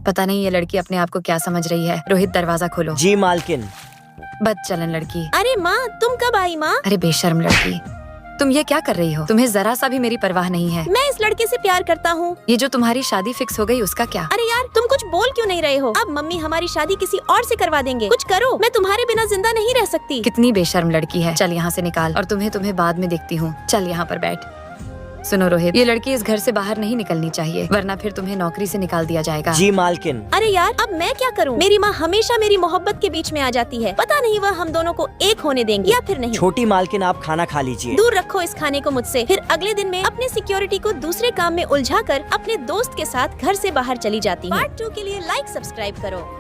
पता नहीं ये लड़की अपने आप को क्या समझ रही है। रोहित दरवाजा खोलो। जी मालकिन। बदचलन लड़की। अरे माँ, तुम कब आई माँ? अरे बेशर्म लड़की, तुम ये क्या कर रही हो? तुम्हें जरा सा भी मेरी परवाह नहीं है। मैं इस लड़के से प्यार करता हूँ। ये जो तुम्हारी शादी फिक्स हो गई उसका क्या? अरे यार, तुम कुछ बोल क्यों नहीं रहे हो? अब मम्मी हमारी शादी किसी और से करवा देंगे। कुछ करो, मैं तुम्हारे बिना जिंदा नहीं रह सकती। कितनी बेशर्म लड़की है। चल यहाँ से निकाल, और तुम्हें बाद में देखती हूँ। चल यहाँ पर बैठ। सुनो रोहित, ये लड़की इस घर से बाहर नहीं निकलनी चाहिए, वरना फिर तुम्हें नौकरी से निकाल दिया जाएगा। जी मालकिन। अरे यार, अब मैं क्या करूं? मेरी माँ हमेशा मेरी मोहब्बत के बीच में आ जाती है। पता नहीं वह हम दोनों को एक होने देंगी या फिर नहीं। छोटी मालकिन, आप खाना खा लीजिए। दूर रखो इस खाने को मुझसे। फिर अगले दिन में अपने सिक्योरिटी को दूसरे काम में उलझाकर अपने दोस्त के साथ घर से बाहर चली जाती हूँ। पार्ट 2 के लिए लाइक सब्सक्राइब करो।